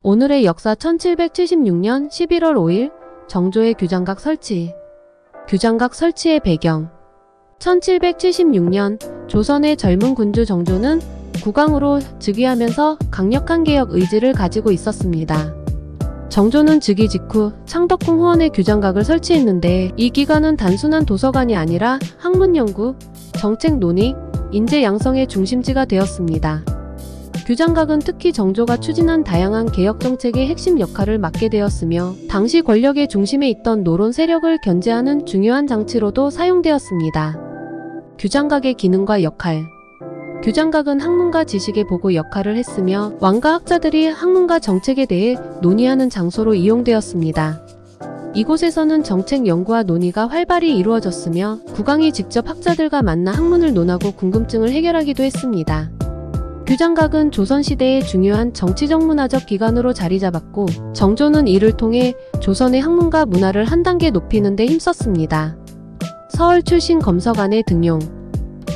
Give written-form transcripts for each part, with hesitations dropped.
오늘의 역사 1776년 11월 5일 정조의 규장각 설치. 규장각 설치의 배경. 1776년 조선의 젊은 군주 정조는 국왕으로 즉위하면서 강력한 개혁 의지를 가지고 있었습니다. 정조는 즉위 직후 창덕궁 후원에 규장각을 설치했는데 이 기관은 단순한 도서관이 아니라 학문 연구, 정책 논의, 인재 양성의 중심지가 되었습니다. 규장각은 특히 정조가 추진한 다양한 개혁 정책의 핵심 역할을 맡게 되었으며 당시 권력의 중심에 있던 노론 세력을 견제하는 중요한 장치로도 사용되었습니다. 규장각의 기능과 역할. 규장각은 학문과 지식의 보고 역할을 했으며 왕과 학자들이 학문과 정책에 대해 논의하는 장소로 이용되었습니다. 이곳에서는 정책 연구와 논의가 활발히 이루어졌으며 국왕이 직접 학자들과 만나 학문을 논하고 궁금증을 해결하기도 했습니다. 규장각은 조선시대의 중요한 정치적 문화적 기관으로 자리잡았고 정조는 이를 통해 조선의 학문과 문화를 한 단계 높이는 데 힘썼습니다. 서울 출신 검서관의 등용.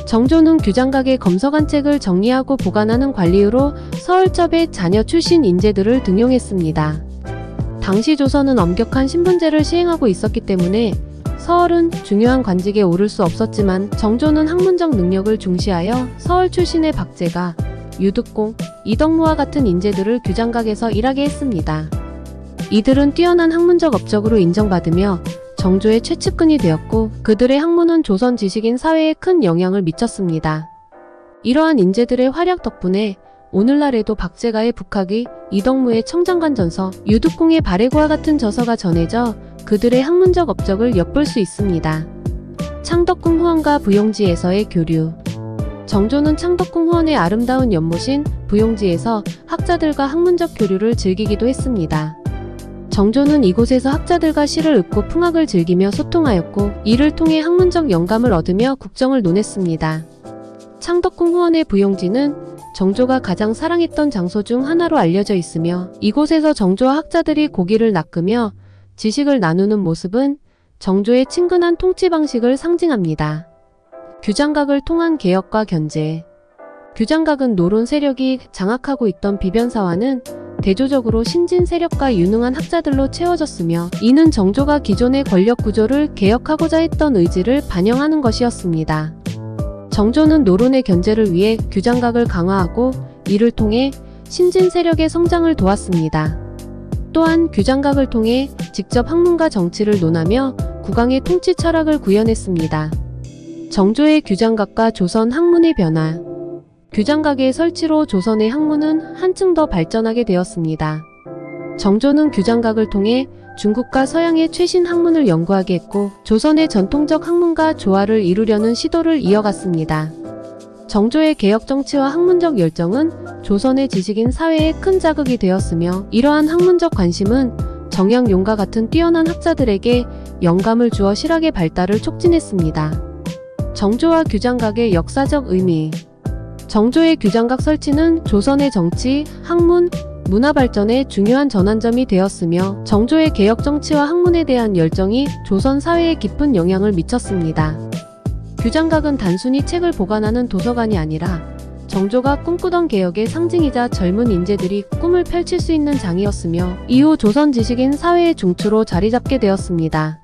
정조는 규장각의 검서관책을 정리하고 보관하는 관리유로 서울첩의 자녀 출신 인재들을 등용했습니다. 당시 조선은 엄격한 신분제를 시행하고 있었기 때문에 서울은 중요한 관직에 오를 수 없었지만 정조는 학문적 능력을 중시하여 서울 출신의 박제가, 유득공, 이덕무와 같은 인재들을 규장각에서 일하게 했습니다. 이들은 뛰어난 학문적 업적으로 인정받으며 정조의 최측근이 되었고 그들의 학문은 조선 지식인 사회에 큰 영향을 미쳤습니다. 이러한 인재들의 활약 덕분에 오늘날에도 박제가의 북학의, 이덕무의 청장관전서, 유득공의 발해고와 같은 저서가 전해져 그들의 학문적 업적을 엿볼 수 있습니다. 창덕궁 후원과 부용지에서의 교류. 정조는 창덕궁 후원의 아름다운 연못인 부용지에서 학자들과 학문적 교류를 즐기기도 했습니다. 정조는 이곳에서 학자들과 시를 읊고 풍학을 즐기며 소통하였고 이를 통해 학문적 영감을 얻으며 국정을 논했습니다. 창덕궁 후원의 부용지는 정조가 가장 사랑했던 장소 중 하나로 알려져 있으며 이곳에서 정조와 학자들이 고기를 낚으며 지식을 나누는 모습은 정조의 친근한 통치 방식을 상징합니다. 규장각을 통한 개혁과 견제. 규장각은 노론 세력이 장악하고 있던 비변사화는 대조적으로 신진 세력과 유능한 학자들로 채워졌으며 이는 정조가 기존의 권력 구조를 개혁하고자 했던 의지를 반영하는 것이었습니다. 정조는 노론의 견제를 위해 규장각을 강화하고 이를 통해 신진 세력의 성장을 도왔습니다. 또한 규장각을 통해 직접 학문과 정치를 논하며 국왕의 통치 철학을 구현했습니다. 정조의 규장각과 조선 학문의 변화. 규장각의 설치로 조선의 학문은 한층 더 발전하게 되었습니다. 정조는 규장각을 통해 중국과 서양의 최신 학문을 연구하게 했고 조선의 전통적 학문과 조화를 이루려는 시도를 이어갔습니다. 정조의 개혁 정치와 학문적 열정은 조선의 지식인 사회에 큰 자극이 되었으며 이러한 학문적 관심은 정약용과 같은 뛰어난 학자들에게 영감을 주어 실학의 발달을 촉진했습니다. 정조와 규장각의 역사적 의미. 정조의 규장각 설치는 조선의 정치, 학문, 문화 발전에 중요한 전환점이 되었으며 정조의 개혁 정치와 학문에 대한 열정이 조선 사회에 깊은 영향을 미쳤습니다. 규장각은 단순히 책을 보관하는 도서관이 아니라 정조가 꿈꾸던 개혁의 상징이자 젊은 인재들이 꿈을 펼칠 수 있는 장이었으며 이후 조선 지식인 사회의 중추로 자리 잡게 되었습니다.